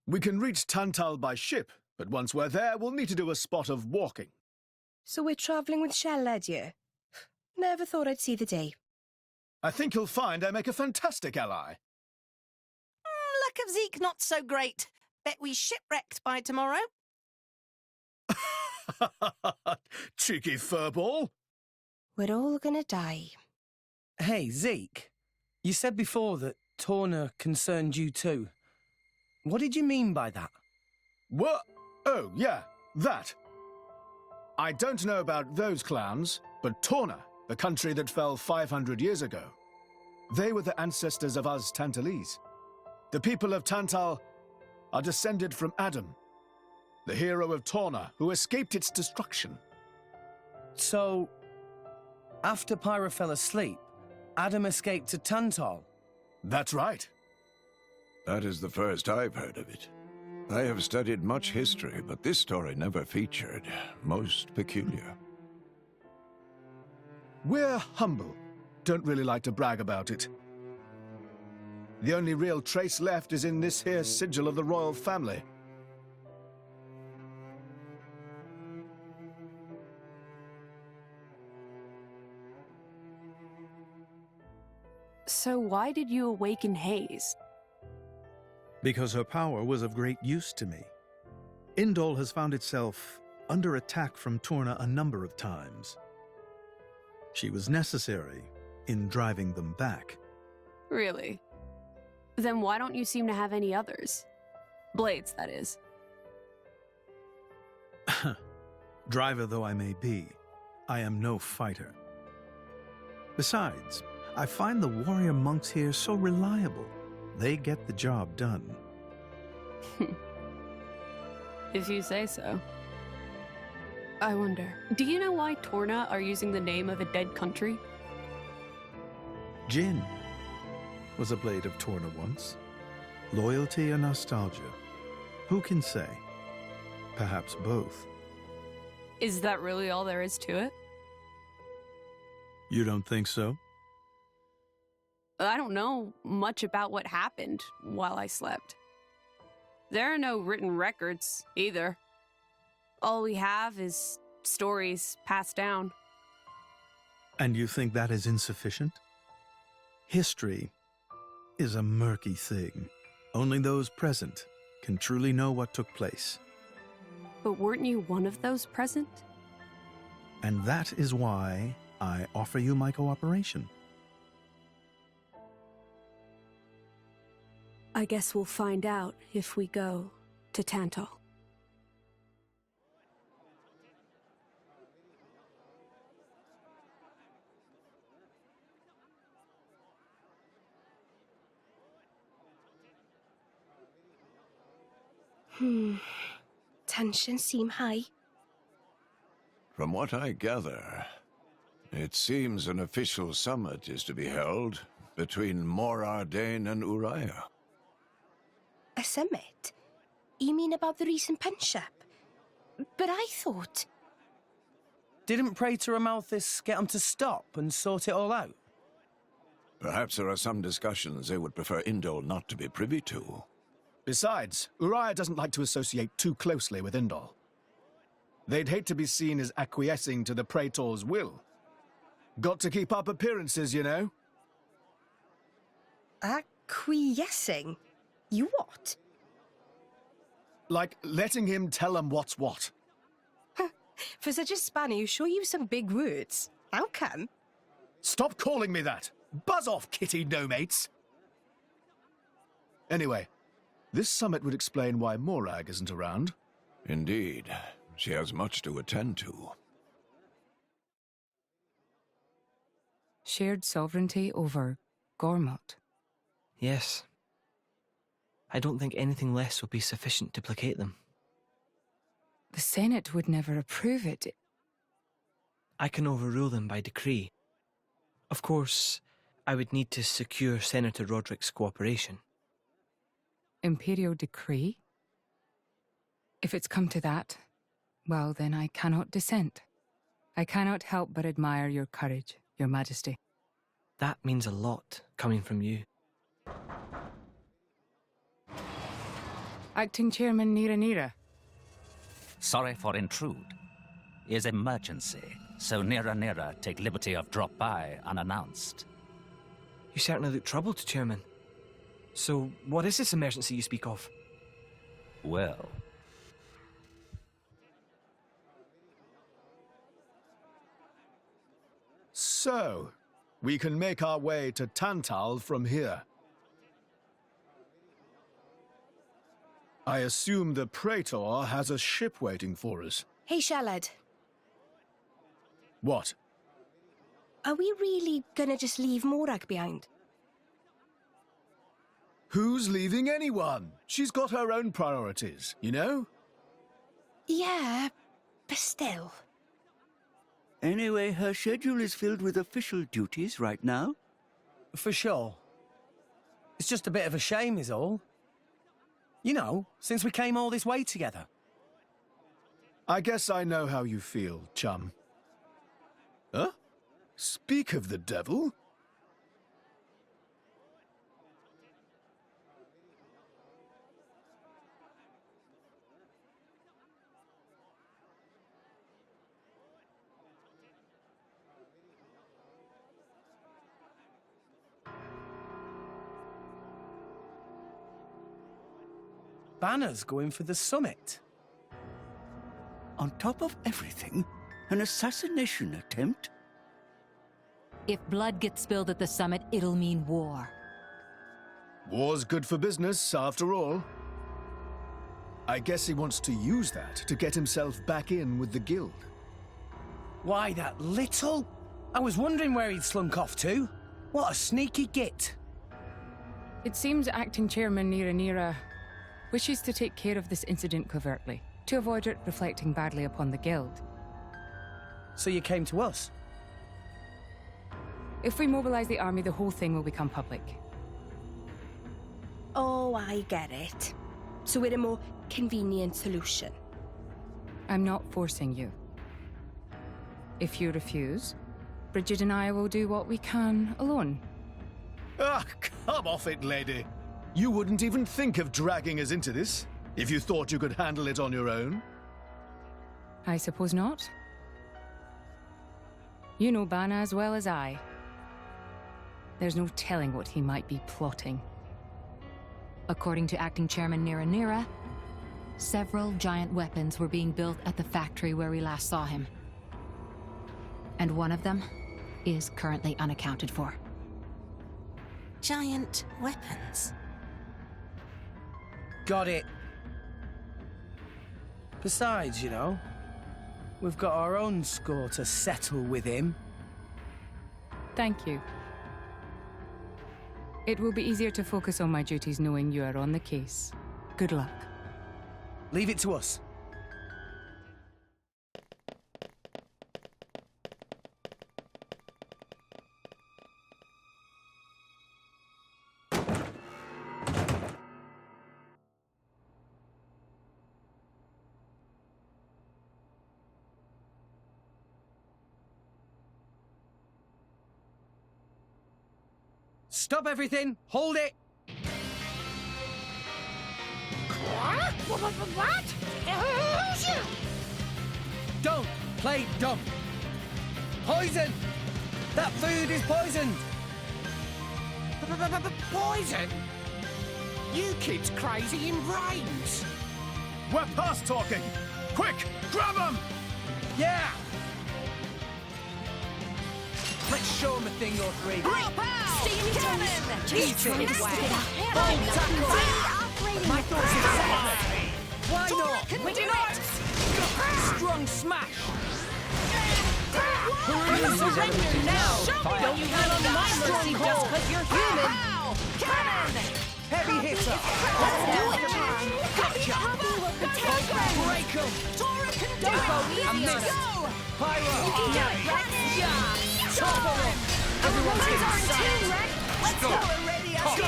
We can reach Tantal by ship, but once we're there, we'll need to do a spot of walking. So we're travelling with Shell Ledyard? Never thought I'd see the day. I think you'll find I make a fantastic ally. Luck of Zeke not so great. Bet we shipwrecked by tomorrow. Cheeky furball. We're all gonna die. Hey, Zeke. You said before that Torna concerned you too. What did you mean by that? What? Oh, yeah, that. I don't know about those clowns, but Torna, the country that fell 500 years ago, they were the ancestors of us Tantalese. The people of Tantal are descended from Adam, the hero of Torna who escaped its destruction. So, after Pyra fell asleep, Adam escaped to Tantal? That's right. That is the first I've heard of it. I have studied much history, but this story never featured. Most peculiar. We're humble. Don't really like to brag about it. The only real trace left is in this here sigil of the royal family. So why did you awaken Haze? Because her power was of great use to me. Indol has found itself under attack from Torna a number of times. She was necessary in driving them back. Really? Then why don't you seem to have any others? Blades, that is. Driver though I may be, I am no fighter. Besides, I find the warrior monks here so reliable. They get the job done. If you say so. I wonder, do you know why Torna are using the name of a dead country? Jin was a blade of Torna once. Loyalty or nostalgia? Who can say? Perhaps both. Is that really all there is to it? You don't think so? I don't know much about what happened while I slept. There are no written records, either. All we have is stories passed down. And you think that is insufficient? History is a murky thing. Only those present can truly know what took place. But weren't you one of those present? And that is why I offer you my cooperation. I guess we'll find out if we go to Tantal. Tensions seem high. From what I gather, it seems an official summit is to be held between Morardain and Uriah. A summit? You mean about the recent penship? But I thought... Didn't Praetor Amalthus get them to stop and sort it all out? Perhaps there are some discussions they would prefer Indol not to be privy to. Besides, Uriah doesn't like to associate too closely with Indol. They'd hate to be seen as acquiescing to the Praetor's will. Got to keep up appearances, you know. Acquiescing? You what? Like letting him tell them what's what. For such a spanner, you sure use some big words. How come? Stop calling me that! Buzz off, kitty no-mates! Anyway, this summit would explain why Morag isn't around. Indeed. She has much to attend to. Shared sovereignty over Gormott. Yes. I don't think anything less would be sufficient to placate them. The Senate would never approve it. I can overrule them by decree. Of course, I would need to secure Senator Roderick's cooperation. Imperial decree? If it's come to that, well, then I cannot dissent. I cannot help but admire your courage, Your Majesty. That means a lot, coming from you. Acting Chairman Nira. Sorry for intrude. Is emergency, so Nira take liberty of drop by unannounced. You certainly look troubled, Chairman. So, what is this emergency you speak of? Well... So, we can make our way to Tantal from here. I assume the Praetor has a ship waiting for us. Hey, Shalad. What? Are we really gonna just leave Morag behind? Who's leaving anyone? She's got her own priorities, you know? Yeah, but still. Anyway, her schedule is filled with official duties right now. For sure. It's just a bit of a shame is all. You know, since we came all this way together. I guess I know how you feel, chum. Huh? Speak of the devil? Banner's going for the summit. On top of everything, an assassination attempt? If blood gets spilled at the summit, it'll mean war. War's good for business, after all. I guess he wants to use that to get himself back in with the guild. Why, that little? I was wondering where he'd slunk off to. What a sneaky git. It seems Acting Chairman Nira wishes to take care of this incident covertly, to avoid it reflecting badly upon the guild. So you came to us? If we mobilize the army, the whole thing will become public. Oh, I get it. So we're a more convenient solution. I'm not forcing you. If you refuse, Bridget and I will do what we can alone. Ah, come off it, lady. You wouldn't even think of dragging us into this, if you thought you could handle it on your own. I suppose not. You know Bana as well as I. There's no telling what he might be plotting. According to Acting Chairman Nira, several giant weapons were being built at the factory where we last saw him. And one of them is currently unaccounted for. Giant weapons. Got it. Besides, you know, we've got our own score to settle with him. Thank you. It will be easier to focus on my duties knowing you are on the case. Good luck. Leave it to us. Stop everything! Hold it! What? Don't play dumb! Poison! That food is poisoned! Poison? You kids crazy in brains! We're past talking! Quick, grab him! Yeah! Let's show him a thing or three. Steam cannon! Eat it! Bold tackle! My thoughts are why not? Can do it! Strong smash! Surrender now! Don't you count on my mercy just because you're human! Cannon! Heavy hitter! Let's do it! Gotcha! Break 'em! Torna can do it! Let's go! Pyra! Yeah! Topple 'em! Everyone's getting sad! Let's go already! Gotcha!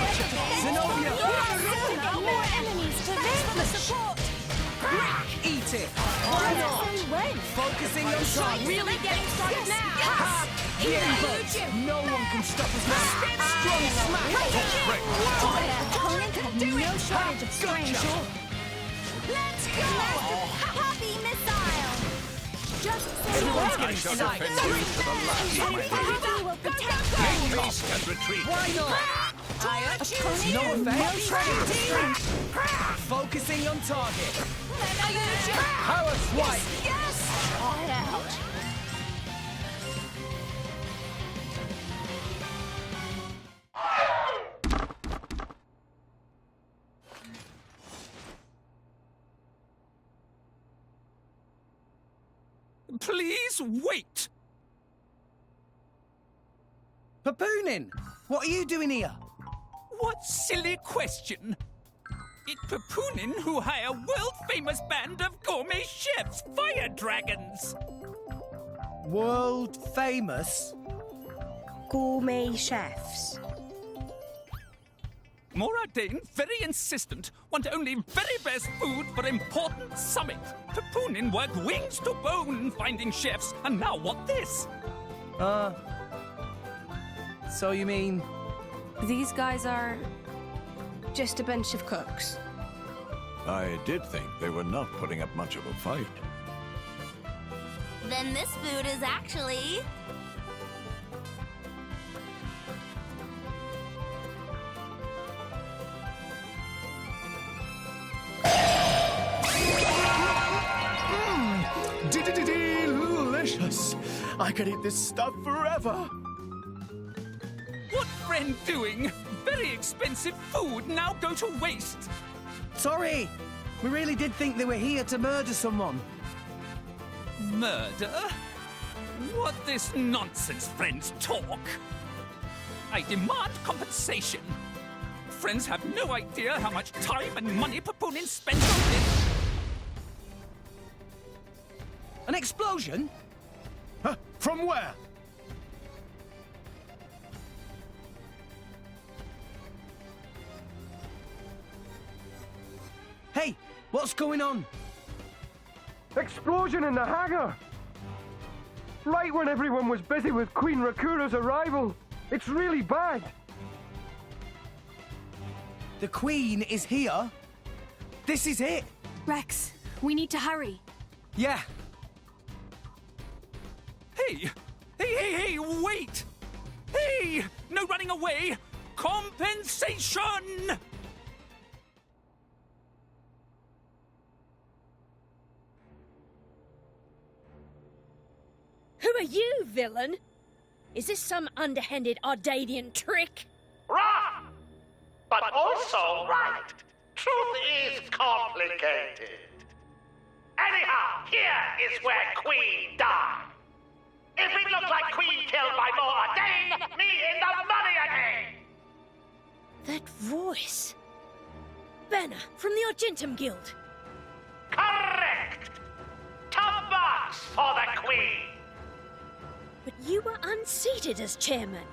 Zenobia! More enemies to The support! Eat it! Why not? Focusing on target! Really getting started now! No one can stop us now! Strong smash! Opponent had no shortage of strength. Everyone's getting I shall sniped. defend you to the last of my days. will protect Make haste and retreat. Why not? No avail. Focusing on target. Power swipe. Please wait! Papoonin, what are you doing here? What silly question! It's Papoonin who hire world-famous band of gourmet chefs, fire dragons! World famous? Gourmet chefs. Moradane, very insistent, want only very best food for important summit. Papoonin work wings to bone finding chefs, and now what this? So you mean... These guys are just a bunch of cooks. I did think they were not putting up much of a fight. Then this food is actually... Delicious! I could eat this stuff forever! What friend doing? Very expensive food now go to waste. Sorry! We really did think they were here to murder someone. Murder? What this nonsense friends talk? I demand compensation. Friends have no idea how much time and money Papoonin spends on this. An explosion? Huh? From where? Hey, what's going on? Explosion in the hangar! Right when everyone was busy with Queen Rakura's arrival. It's really bad. The Queen is here? This is it? Rex, we need to hurry. Yeah. Hey, wait! Hey, no running away! Compensation! Who are you, villain? Is this some underhanded Ardanian trick? Wrong! But also right. Truth is complicated. Anyhow, here is where Queen died. If it looks like Queen killed by Moradane, me in the money again! That voice. Banner from the Argentum Guild. Correct! Top marks for the Queen! But you were unseated as chairman.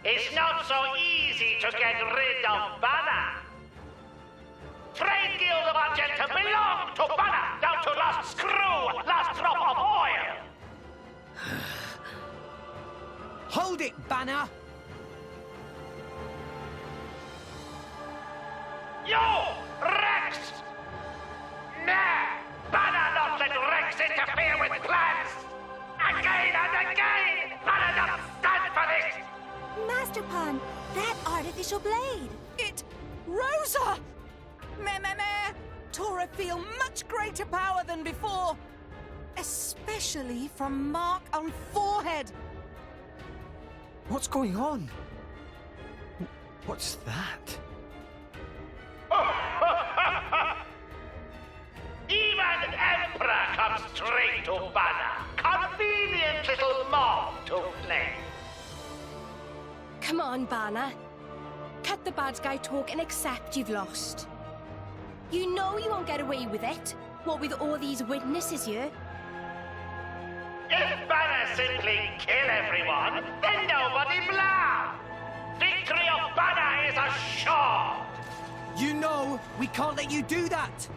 It's not so easy to get rid of Banner. Trade Guild of Argentum belong to Banner, down to last screw, last drop of oil! Hold it, Banner! You! Rex! Nah! Banner not let Rex interfere with plans! Again and again! Banner not stand for this! Master Pun, that artificial blade. Rosa! Meh. Tora feel much greater power than before. Especially from mark on forehead. What's going on? What's that? Even Emperor comes straight to Banner. Convenient little mob to play. Come on, Banner. Cut the bad guy talk and accept you've lost. You know you won't get away with it. What with all these witnesses here? If Banner simply kill everyone, then nobody blah! Victory of Banner is assured! You know we can't let you do that!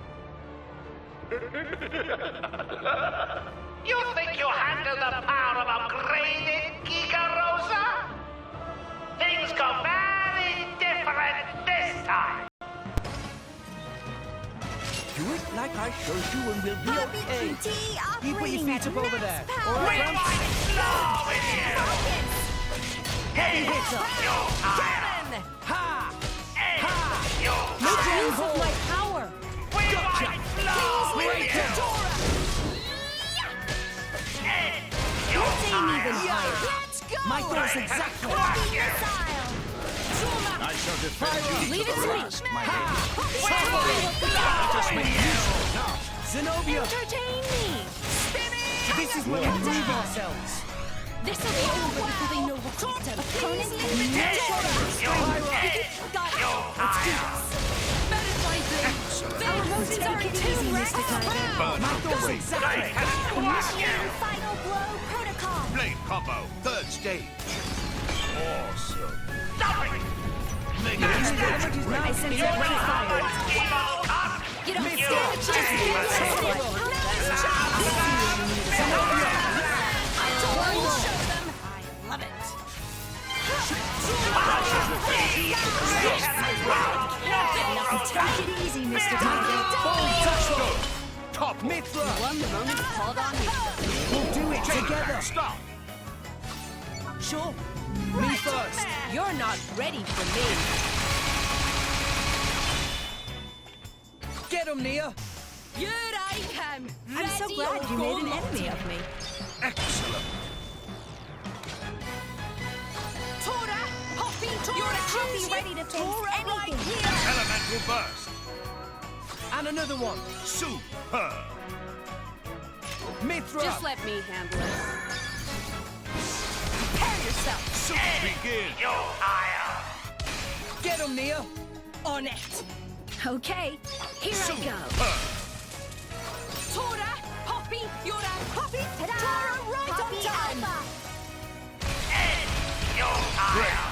You think you handle the power of upgraded Giga, Rosa? Things go very different this time! You were like I showed you and we'll be okay. You put your feet up over there. All We right, might Gramps? slow with you! Heavy hitter. Cannon! Ha! Ha! You Make use of my power. We might slow with you! Let's aim even higher. Let's go! My thoughts exactly. I shall defend you Leave to it the to me. last, my Ha! lady. Just make use of it now. Zenobia! Entertain me. This is where we prove ourselves. This'll be over before they know what we've done. Opponent eliminated. Got it. Let's do this. Better fight them. Our motions are in tune, Rex. My thoughts exactly. Initiating final blow protocol. Blade combo, third stage. Awesome. Nothing! Nice and ready fire. You don't stand a chance. Take it easy, Mr. Tiger. Top Mithra! One moment called on me. We'll do it together. Stop! Sure. Me first. You're not ready for me. Get him, Nia. Here I come. I'm so glad you made an enemy of me. Excellent! Torna, Poppy, you're a I'll be ready to face anything. Elemental burst! And another one. Superb! Mithra. Just let me handle it. Prepare yourself. Begin! You higher! Get him, Nia. On it. Okay, here I go. Torna, Poppy, you're a Poppy. Ta-da! Torna, right Poppy on time. Alpha. You higher!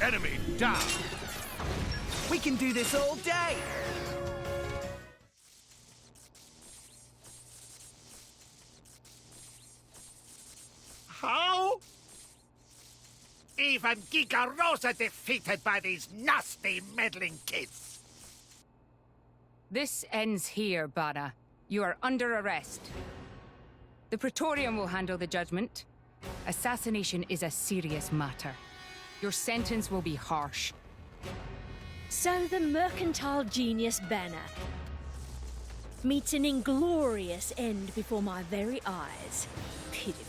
Enemy down! We can do this all day. How? Even Giga Rosa defeated by these nasty meddling kids. This ends here, Bana. You are under arrest. The Praetorium will handle the judgment. Assassination is a serious matter. Your sentence will be harsh. So the mercantile genius Banner meets an inglorious end before my very eyes. Pitiful.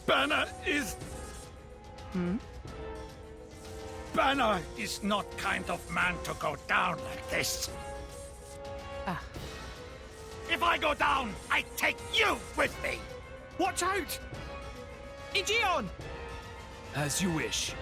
Banner is... Banner is not kind of man to go down like this. If I go down, I take you with me. Watch out! Igion! As you wish.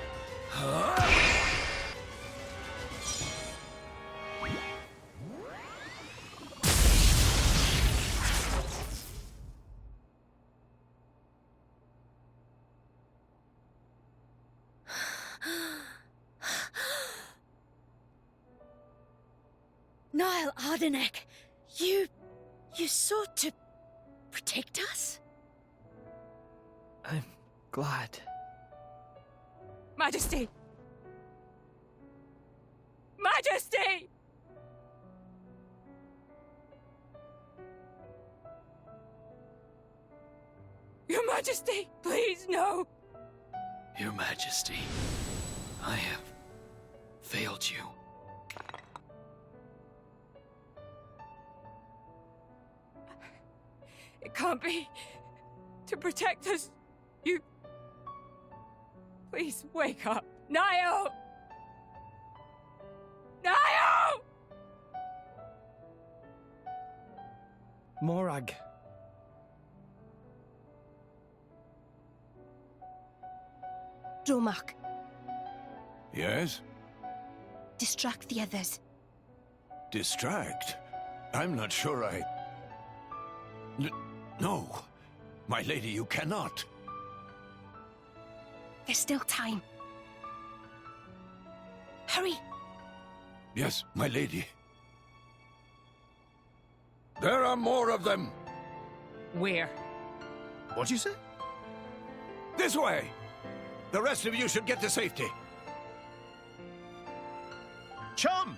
Niall Ardenek, you sought to protect us? I'm glad. Majesty! Majesty! Your Majesty, please, no! Your Majesty, I have failed you. It can't be. To protect us, you... Please, wake up. Niall! Niall! Morag. Romak, Yes? distract the others. Distract? I'm not sure I... No. My lady, you cannot. There's still time. Hurry! Yes, my lady. There are more of them! Where? What'd you say? This way! The rest of you should get to safety. chum!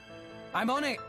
I'm on it.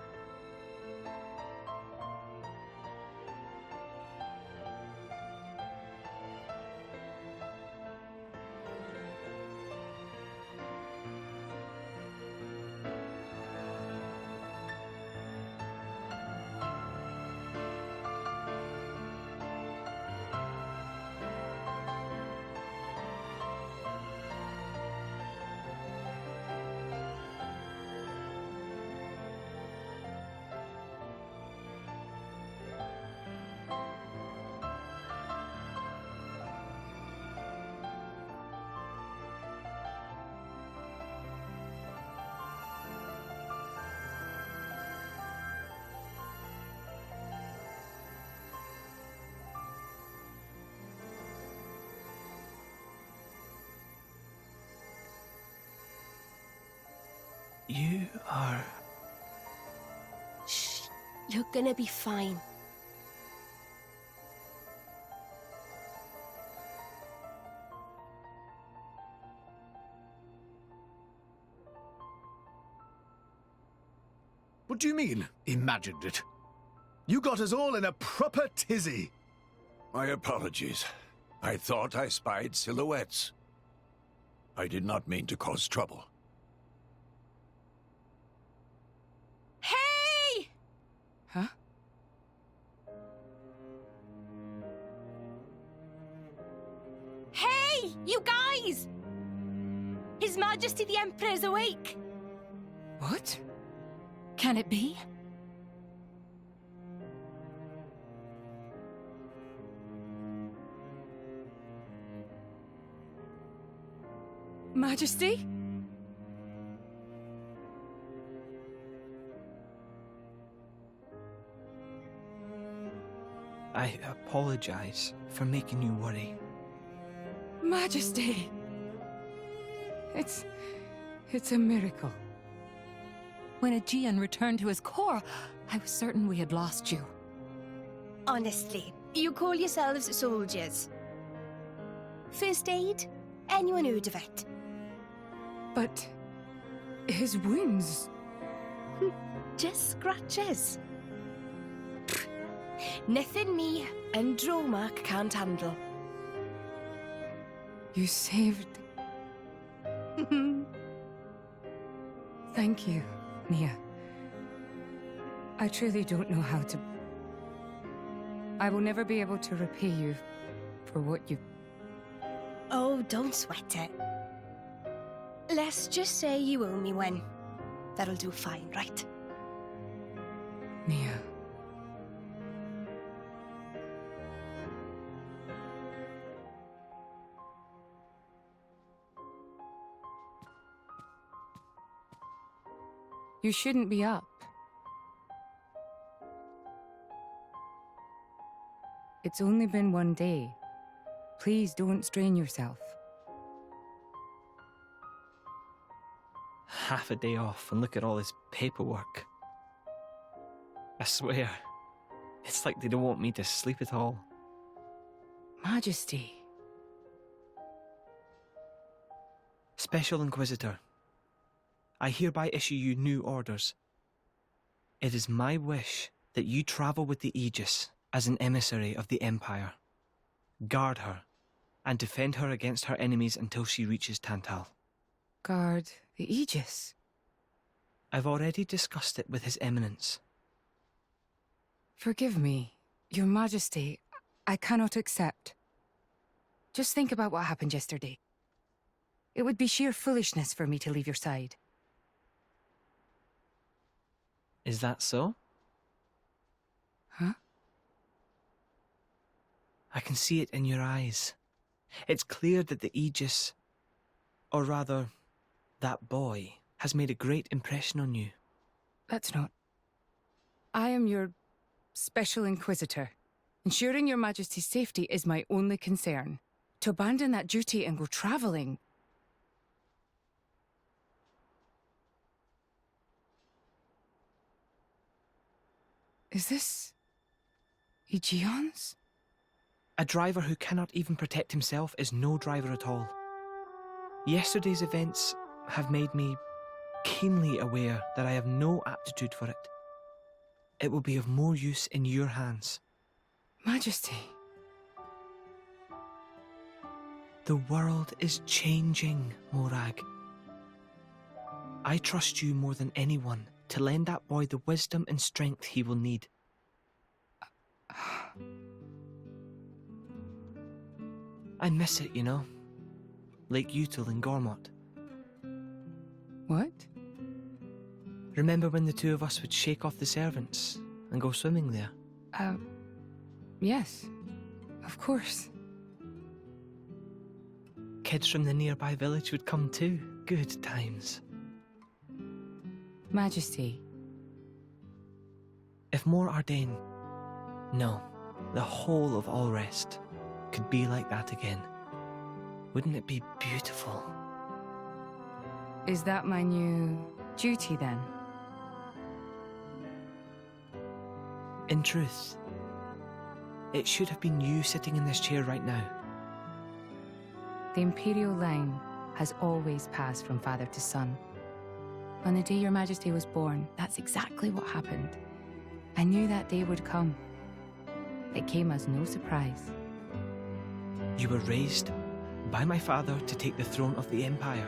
You are... Shh. You're gonna be fine. What do you mean, imagined it? You got us all in a proper tizzy. My apologies. I thought I spied silhouettes. I did not mean to cause trouble. Hey! Huh? Hey, you guys! His Majesty the Emperor is awake. What? Can it be? Majesty? I apologize for making you worry. Majesty! It's a miracle. When Aegean returned to his core, I was certain we had lost you. Honestly, you call yourselves soldiers. First aid? Anyone heard of it? But his wounds... Just scratches. Nothing me and Dromark can't handle. You saved... Thank you, Nia. I truly don't know how to... I will never be able to repay you for what you... Oh, don't sweat it. Let's just say you owe me one. That'll do fine, right? Nia. You shouldn't be up. It's only been one day. Please don't strain yourself. Half a day off and look at all this paperwork. I swear, it's like they don't want me to sleep at all. Majesty. Special Inquisitor, I hereby issue you new orders. It is my wish that you travel with the Aegis as an emissary of the Empire. Guard her, and defend her against her enemies until she reaches Tantal. Guard the Aegis? I've already discussed it with His Eminence. Forgive me, Your Majesty. I cannot accept. Just think about what happened yesterday. It would be sheer foolishness for me to leave your side. Is that so? Huh? I can see it in your eyes. It's clear that the Aegis, or rather, that boy, has made a great impression on you. That's not... I am your Special Inquisitor. Ensuring Your Majesty's safety is my only concern. To abandon that duty and go travelling... Is this... Aegeon's? A driver who cannot even protect himself is no driver at all. Yesterday's events have made me keenly aware that I have no aptitude for it. It will be of more use in your hands. Majesty. The world is changing, Morag. I trust you more than anyone to lend that boy the wisdom and strength he will need. I miss it, you know. Lake Util and Gormott. What? Remember when the two of us would shake off the servants and go swimming there? Yes. Of course. Kids from the nearby village would come too. Good times. Majesty. If more Ardain, no, the whole of Alrest, could be like that again, wouldn't it be beautiful? Is that my new duty then? In truth, it should have been you sitting in this chair right now. The Imperial line has always passed from father to son. On the day your Majesty was born, that's exactly what happened. I knew that day would come. It came as no surprise. You were raised by my father to take the throne of the Empire,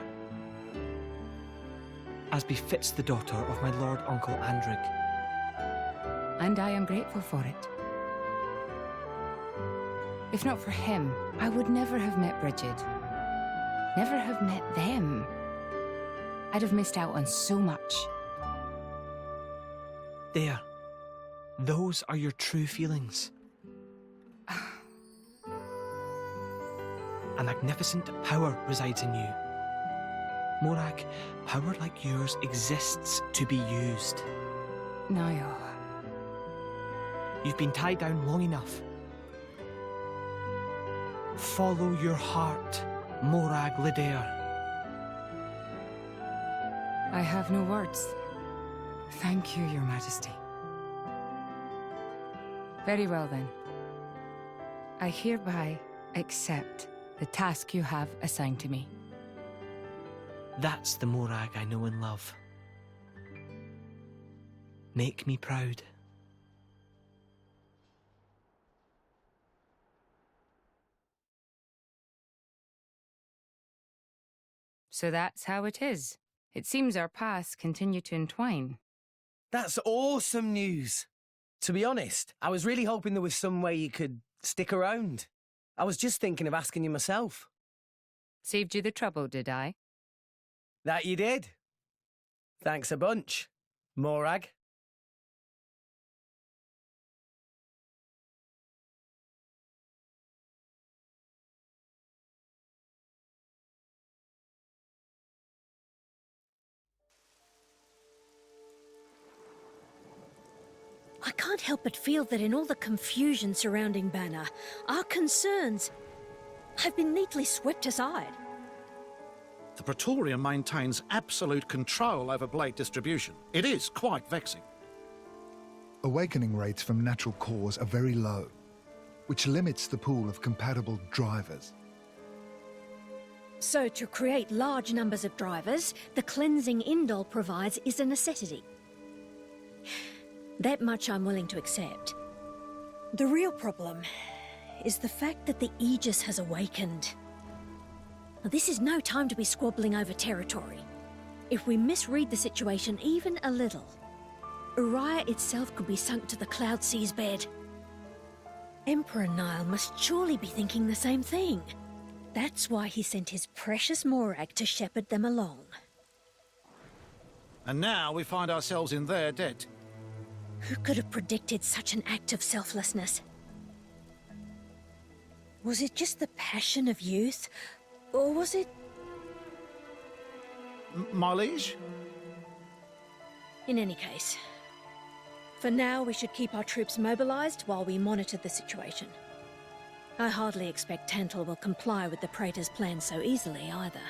as befits the daughter of my Lord Uncle Andrig. And I am grateful for it. If not for him, I would never have met Bridget. Never have met them. I'd have missed out on so much. There. Those are your true feelings. A magnificent power resides in you. Morag, power like yours exists to be used. Niall. You've been tied down long enough. Follow your heart, Morag Lidair. I have no words. Thank you, Your Majesty. Very well then. I hereby accept the task you have assigned to me. That's the Morag I know and love. Make me proud. So that's how it is. It seems our paths continue to entwine. That's awesome news. To be honest, I was really hoping there was some way you could stick around. I was just thinking of asking you myself. Saved you the trouble, did I? That you did. Thanks a bunch, Morag. I can't help but feel that in all the confusion surrounding Banner, our concerns have been neatly swept aside. The Praetorian maintains absolute control over blade distribution. It is quite vexing. Awakening rates from natural cores are very low, which limits the pool of compatible drivers. So to create large numbers of drivers, the cleansing Indol provides is a necessity. That much I'm willing to accept. The real problem is the fact that the Aegis has awakened. Now, this is no time to be squabbling over territory. If we misread the situation even a little, Uriah itself could be sunk to the Cloud Sea's bed. Emperor Nile must surely be thinking the same thing. That's why he sent his precious Morag to shepherd them along. And now we find ourselves in their debt. Who could have predicted such an act of selflessness? Was it just the passion of youth, or was it... My liege? In any case, for now we should keep our troops mobilized while we monitor the situation. I hardly expect Tantal will comply with the Praetor's plan so easily either.